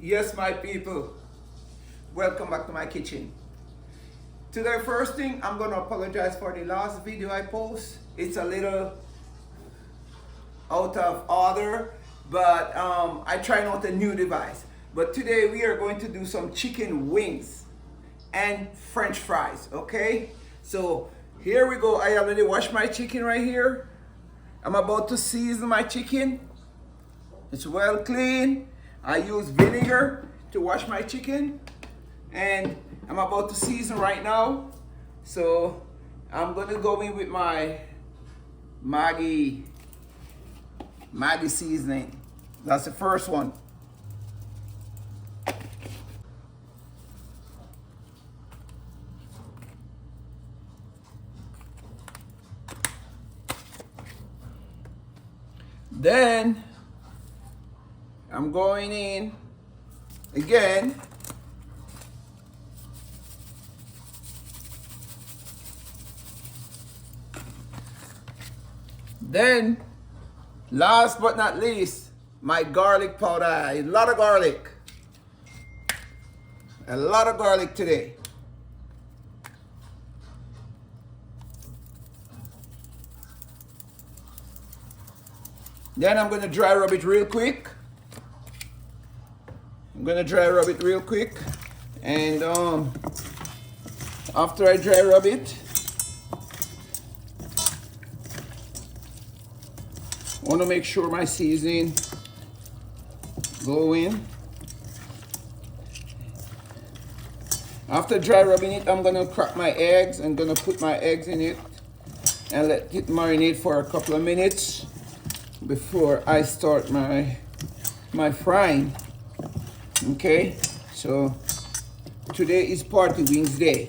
Yes, my people, welcome back to my kitchen. Today, first thing, I'm gonna apologize for the last video I post. It's a little out of order, but I tried out a new device. But today we are going to do some chicken wings and French fries, okay? So here we go. I already washed my chicken right here. I'm about to season my chicken. It's well clean. I use vinegar to wash my chicken, and I'm about to season right now. So I'm gonna go in with my Maggi seasoning. That's the first one. Then I'm going in again then last but not least, my garlic powder. A lot of garlic today. Then I'm gonna dry rub it real quick. And after I dry rub it, I want to make sure my seasoning go in. After dry rubbing it, I'm gonna crack my eggs. I'm gonna put my eggs in it and let it marinate for a couple of minutes before I start my frying. Okay, so today is party wings day.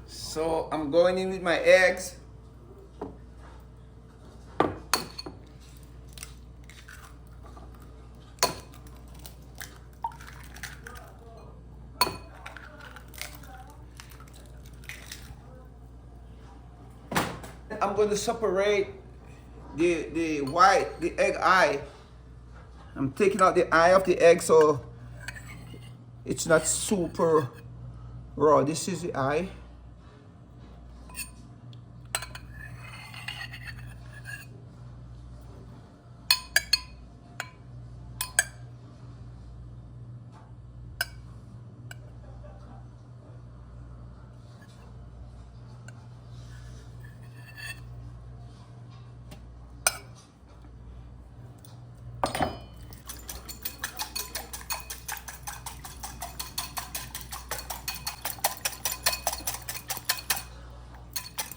So I'm going in with my eggs. I'm going to separate the egg eye. I'm taking out the eye of the egg so it's not super raw. This is the eye.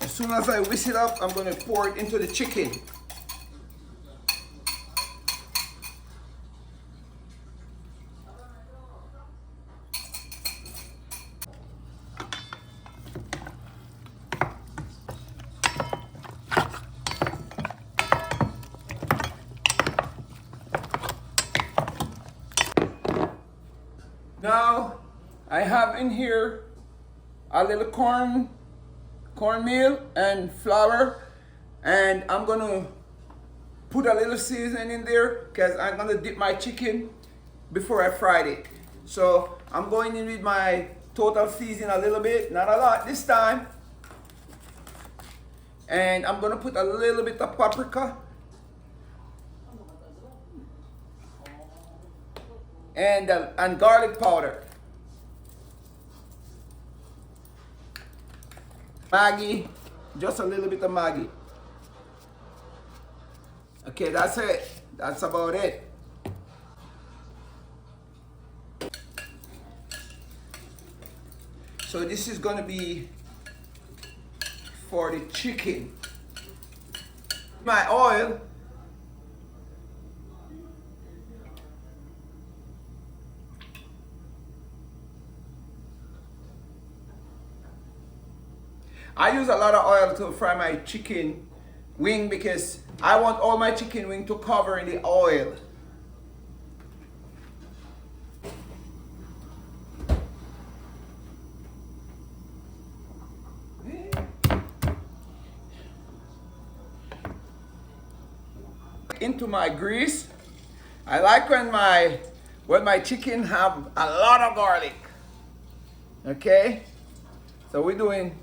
As soon as I whisk it up, I'm going to pour it into the chicken. Now, I have in here a little cornmeal and flour, and I'm gonna put a little seasoning in there because I'm gonna dip my chicken before I fried it. So I'm going in with my total seasoning a little bit, not a lot this time, and I'm gonna put a little bit of paprika and garlic powder. Maggi, just a little bit of Maggi. Okay, that's it. That's about it. So this is gonna be for the chicken. My oil. I use a lot of oil to fry my chicken wing because I want all my chicken wing to cover in the oil. into my grease. I like when my chicken have a lot of garlic. Okay? So we're doing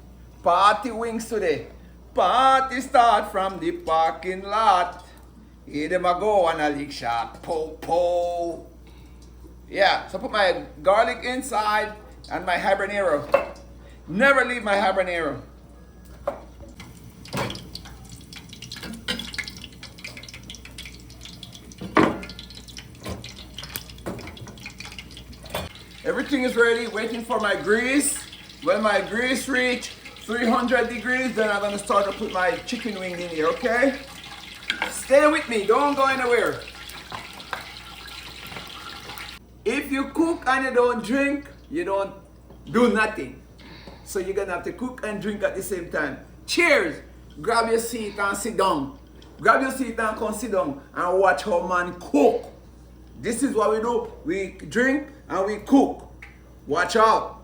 party wings today. Party start from the parking lot. Here them a go on a lick shot. Po po. Yeah, so put my garlic inside and my habanero. Never leave my habanero. Everything is ready, waiting for my grease. When my grease reach 300 degrees, then I'm gonna start to put my chicken wing in here, okay? Stay with me, don't go anywhere. If you cook and you don't drink, you don't do nothing. So you're gonna have to cook and drink at the same time. Cheers! Grab your seat and sit down. Grab your seat and come sit down and watch how man cook. This is what we do. We drink and we cook. Watch out.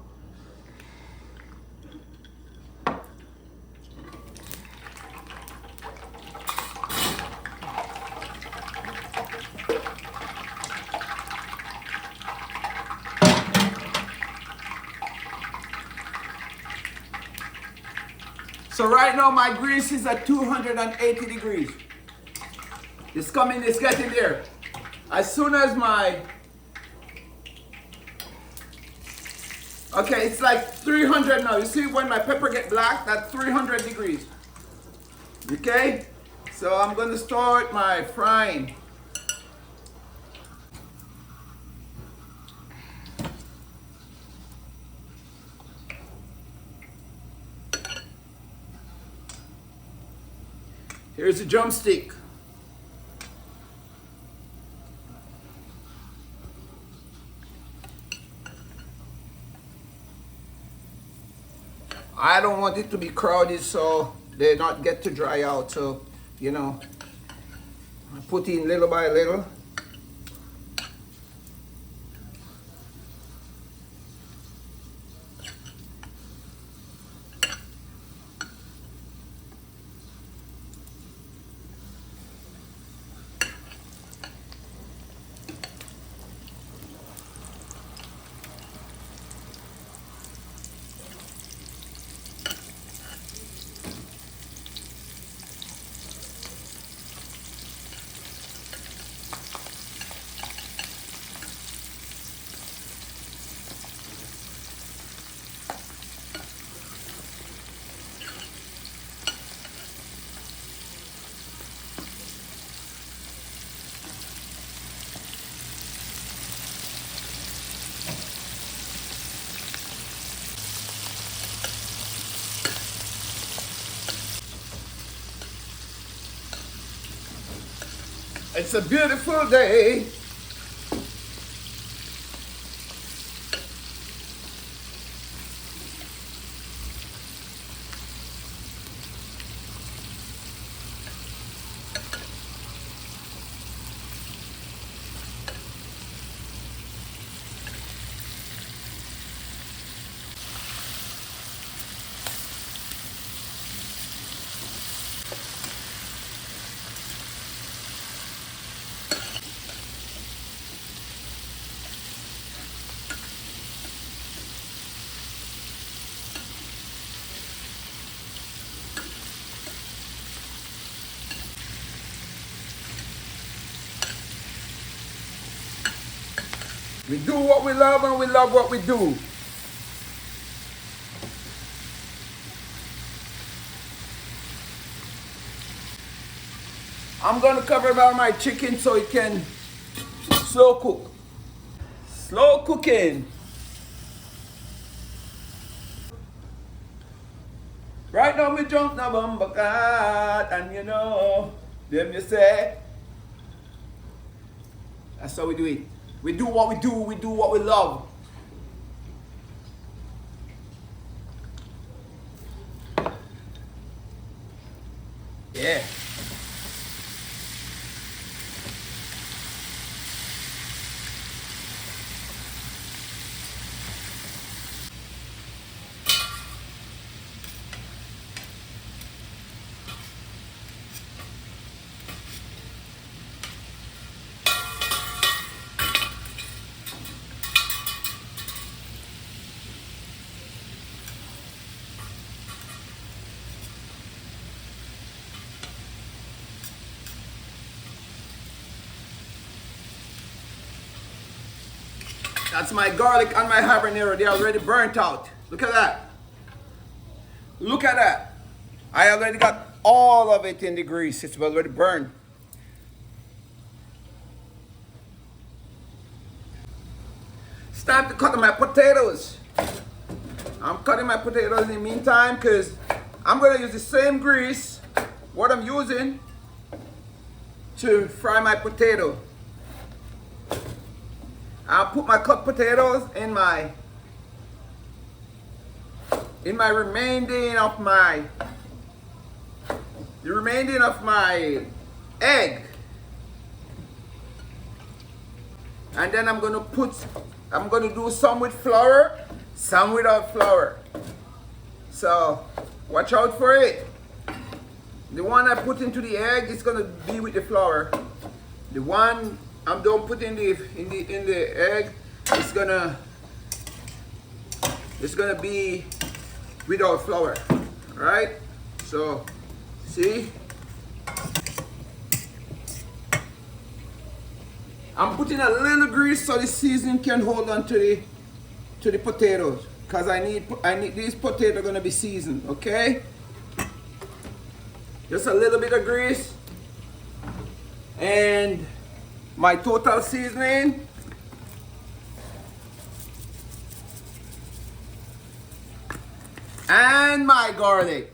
So right now my grease is at 280 degrees. It's coming, it's getting there. As soon as my, okay, it's like 300 now. You see when my pepper get black, that's 300 degrees. Okay, so I'm gonna start my frying. Here's a drumstick. I don't want it to be crowded so they not get to dry out. So, you know, I put in little by little. It's a beautiful day. We do what we love and we love what we do. I'm gonna cover about my chicken so it can slow cook. Slow cooking. Right now we jump na bumba cat and you know, them you say. That's how we do it. We do what we do what we love. Yeah. That's my garlic and my habanero. They're already burnt out. Look at that. Look at that. I already got all of it in the grease. It's already burned. It's time to cut my potatoes. I'm cutting my potatoes in the meantime because I'm going to use the same grease what I'm using to fry my potato. I'll put my cut potatoes in my remaining of my egg. And then I'm gonna do some with flour, some without flour. So watch out for it. The one I put into the egg is gonna be with the flour. The one I'm don't put in the egg it's gonna be without flour. Alright? So see? I'm putting a little grease so the seasoning can hold on to the potatoes. Because I need these potatoes gonna be seasoned, okay? Just a little bit of grease. And my total seasoning. And my garlic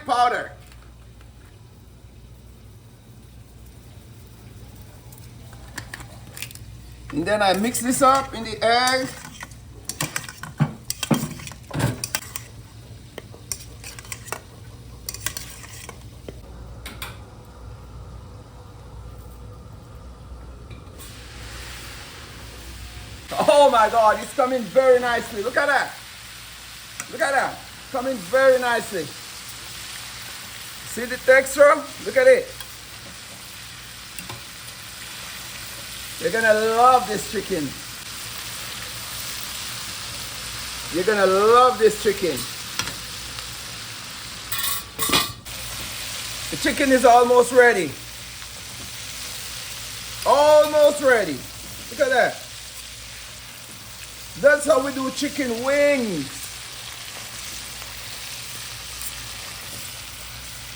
powder. And then I mix this up in the egg. Oh my God, it's coming very nicely. Look at that. Look at that. Coming very nicely. See the texture? Look at it. You're gonna love this chicken. You're gonna love this chicken. The chicken is almost ready. Almost ready. Look at that. That's how we do chicken wings.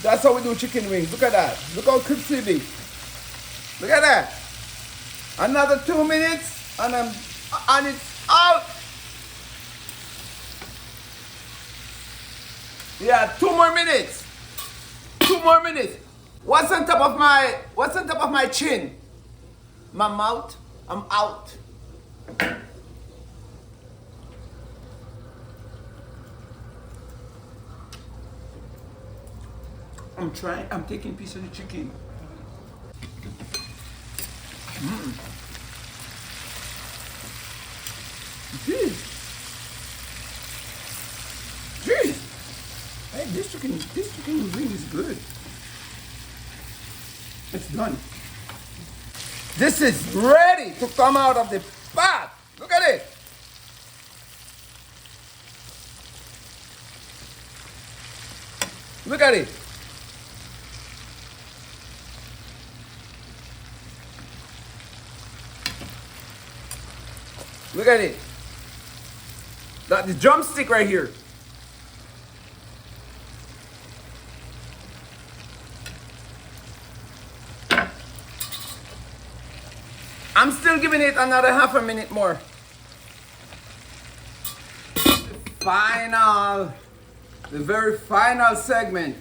That's how we do chicken wings. Look at that. Look how crispy it is. Look at that. Another 2 minutes and it's out. Yeah, 2 more minutes. 2 more minutes. What's on top of my chin? My mouth. I'm out. I'm taking a piece of the chicken. Jeez. Hey, this chicken wing is good. It's done. This is ready to come out of the pot. Look at it. Look at it. Look at it. That's the drumstick right here. I'm still giving it another half a minute more. The very final segment.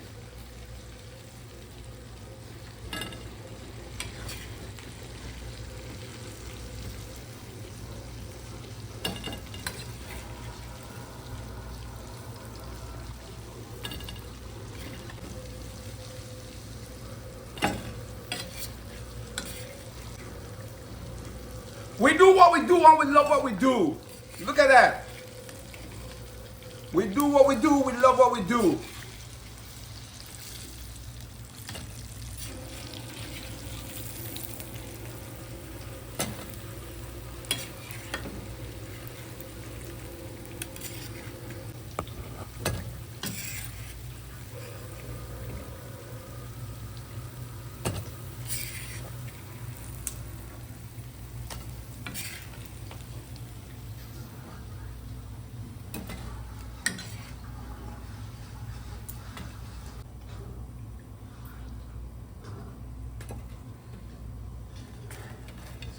We do what we do and we love what we do. Look at that. We do what we do, we love what we do.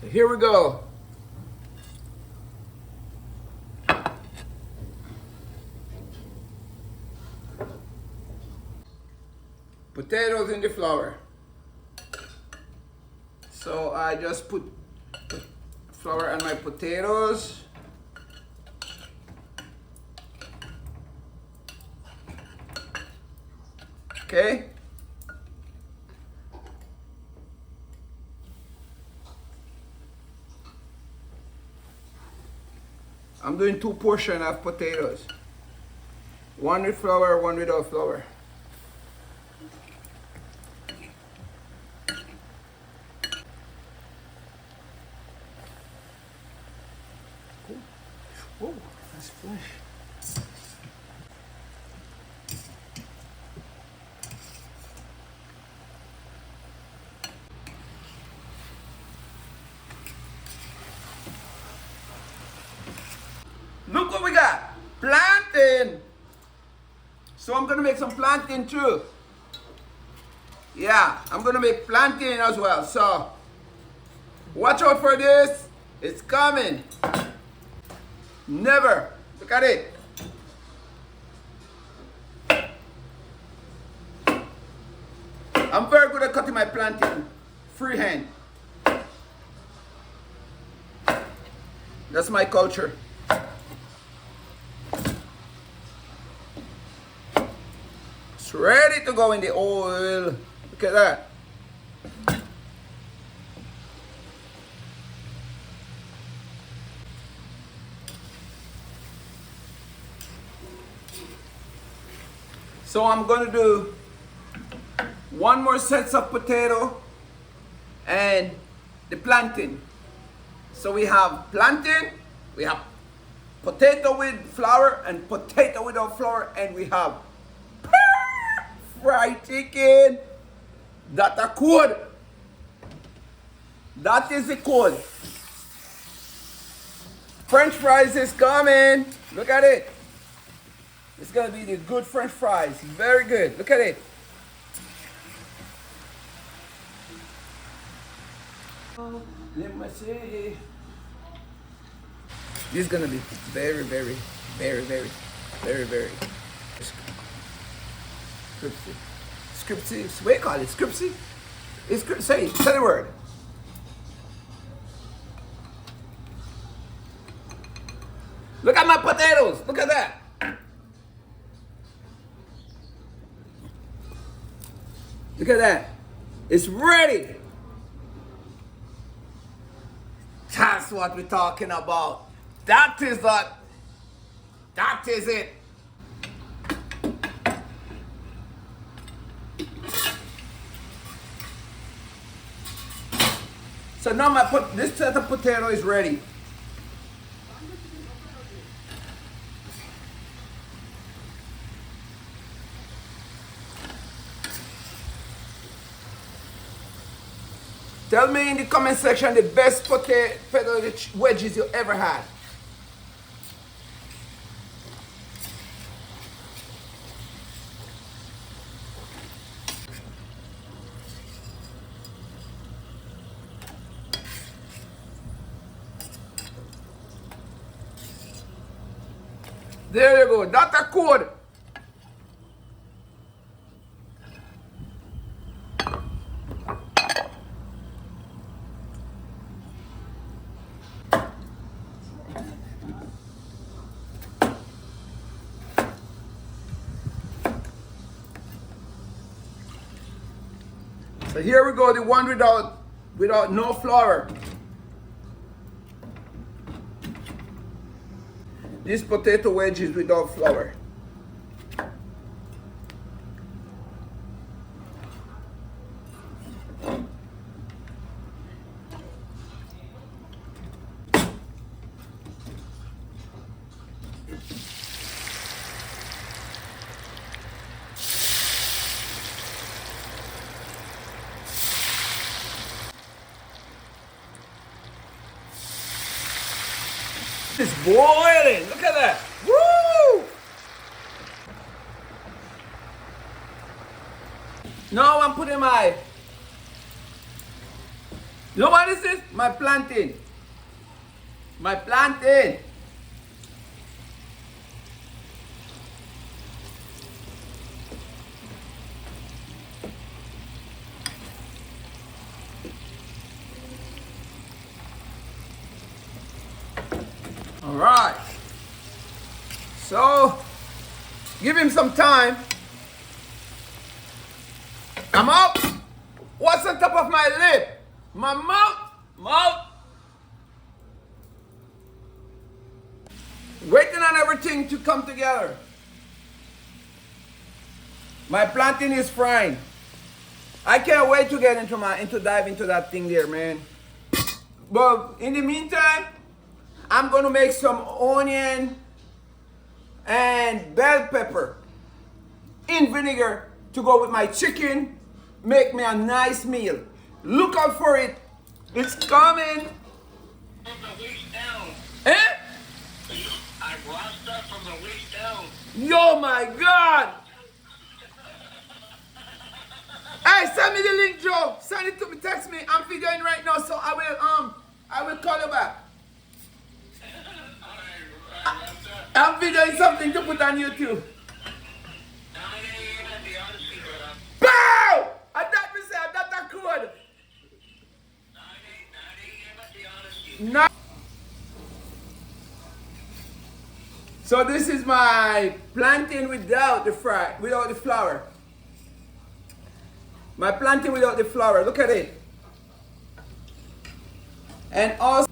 So here we go. Potatoes in the flour. So I just put flour on my potatoes. Okay. I'm doing 2 portions of potatoes. One with flour, one without flour. Whoa, that's fresh. Look what we got. Plantain. So I'm gonna make some plantain too. Yeah, I'm gonna make plantain as well. So watch out for this. It's coming. Never. Look at it. I'm very good at cutting my plantain freehand. That's my culture. It's ready to go in the oil. Look at that. So I'm going to do 1 more set of potato and the plantain. So we have plantain, we have potato with flour and potato without flour, and we have fried chicken. That's a code. That is the code. French fries is coming. Look at it. It's gonna be the good French fries. Very good. Look at it. Let me see. This is gonna be very, very, very, very, very, very scripty. Scripty. What do you call it? Scripty? It's say the word. Look at my potatoes. Look at that. Look at that. It's ready. That's what we're talking about. That is that. That is it. So now this set of potato is ready. Tell me in the comment section the best potato wedges you ever had. There you go. That's a code. So here we go, the one without no flour. This potato wedges without flour. It's boiling. Look at that. Woo! Now I'm putting my You know what this is? My plantain. My plantain. All right. So, give him some time. I'm out. What's on top of my lip? My mouth. Mouth. Waiting on everything to come together. My plantain is frying. I can't wait to get dive into that thing there, man. But in the meantime, I'm gonna make some onion and bell pepper in vinegar to go with my chicken. Make me a nice meal. Look out for it. It's coming. From the waist down. Eh? I washed up from the waist down. Yo, my God. Hey, send me the link, Joe. Send it to me. Text me. I'm videoing right now, so I will call you back. I'm videoing something to put on YouTube. Bow! I thought me say I thought could. No. So this is my plantain without the flour. My plantain without the flour. Look at it. And also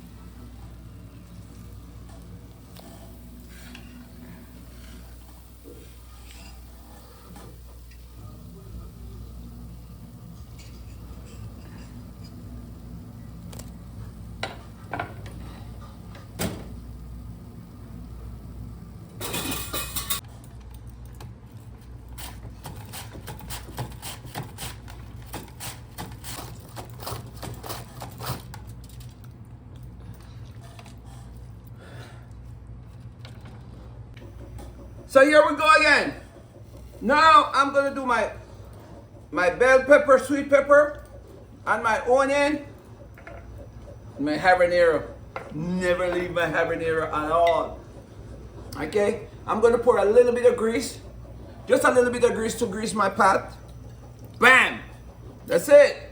so here we go again. Now I'm gonna do my bell pepper, sweet pepper, and my onion, and my habanero. Never leave my habanero at all. Okay, I'm gonna pour a little bit of grease, just a little bit of grease to grease my pot. Bam! That's it.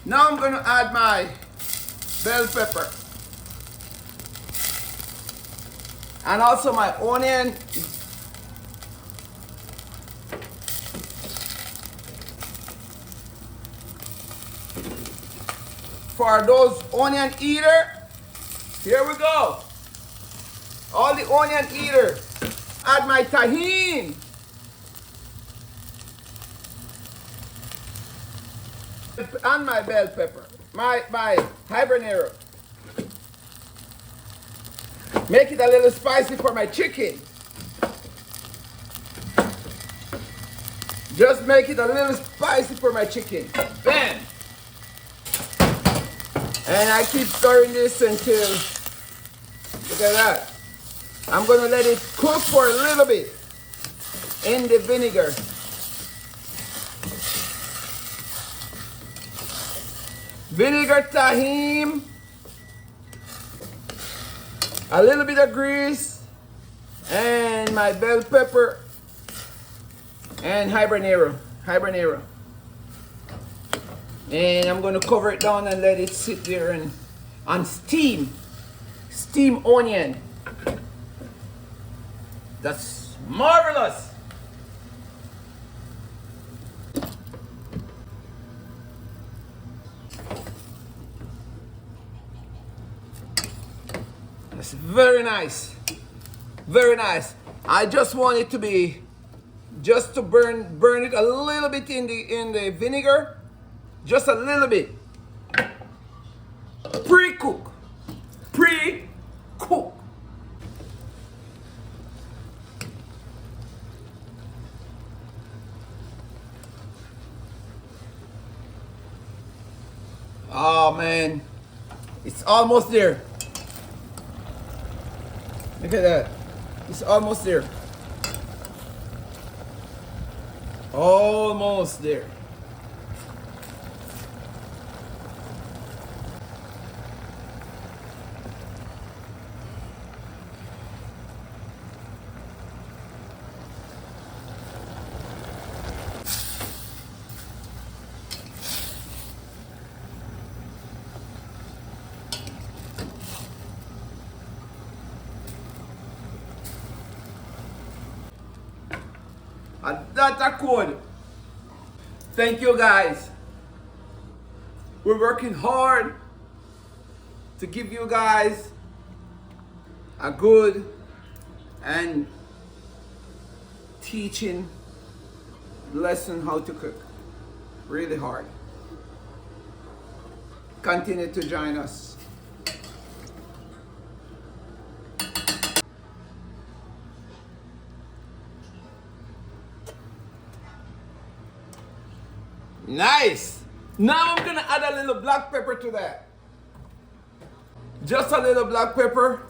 Now I'm gonna add my bell pepper and also my onion. For those onion eater, here we go. All the onion eater. Add my tahini. And my bell pepper, my habanero. Make it a little spicy for my chicken. Just make it a little spicy for my chicken. Bam! And I keep stirring this until, look at that. I'm gonna let it cook for a little bit in the vinegar. Vinegar, tahini, a little bit of grease, and my bell pepper, and habanero. And I'm gonna cover it down and let it sit there and steam onion. That's marvelous. That's very nice. Very nice. I just want it to be, just to burn it a little bit in the vinegar. Just a little bit. Pre-cook. Pre-cook. Oh man, it's almost there. Look at that. It's almost there. Almost there. And that's a code. Thank you guys. We're working hard to give you guys a good and teaching lesson how to cook. Really hard. Continue to join us. Nice. Now I'm gonna add a little black pepper to that. Just a little black pepper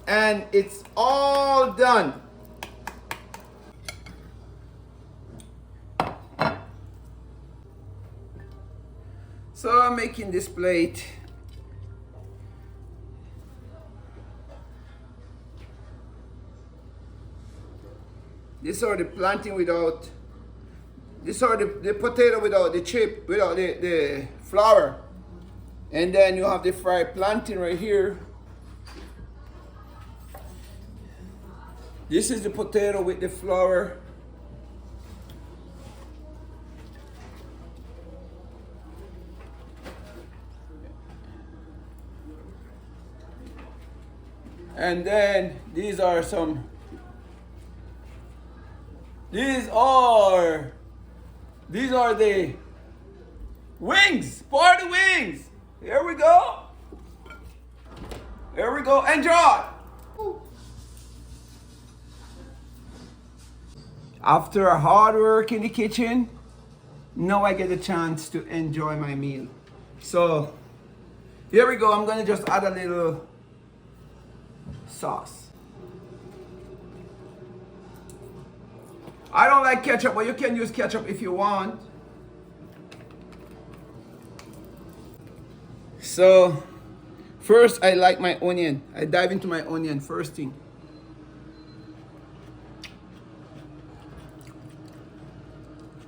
and it's all done. So I'm making this plate. These are the plantain without, these are the potato without the chip, without the flour. And then you have the fried plantain right here. This is the potato with the flour. And then these are the wings, party wings. Here we go. Here we go. Enjoy. After a hard work in the kitchen, now I get a chance to enjoy my meal. So here we go. I'm gonna just add a little sauce. I don't like ketchup, but you can use ketchup if you want. So first I like my onion. I dive into my onion first thing.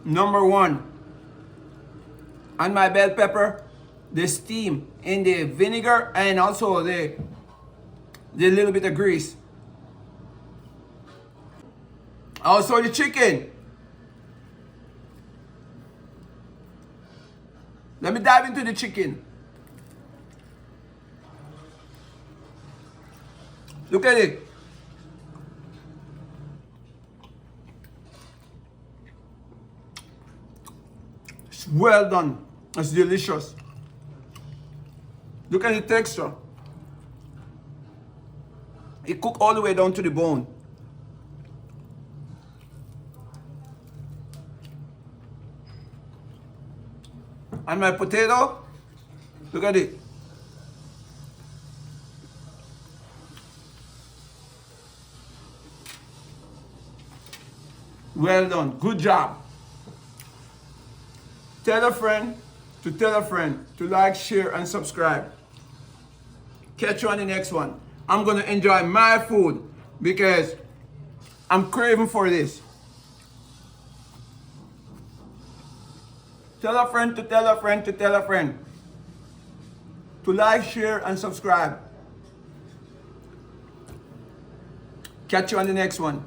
Number one, on my bell pepper, the steam in the vinegar and also the little bit of grease. Also the chicken. Let me dive into the chicken. Look at it. It's well done. It's delicious. Look at the texture. It cooked all the way down to the bone. And my potato, look at it. Well done, good job. Tell a friend to like, share, and subscribe. Catch you on the next one. I'm gonna enjoy my food because I'm craving for this. Tell a friend to tell a friend to tell a friend to like, share, and subscribe. Catch you on the next one.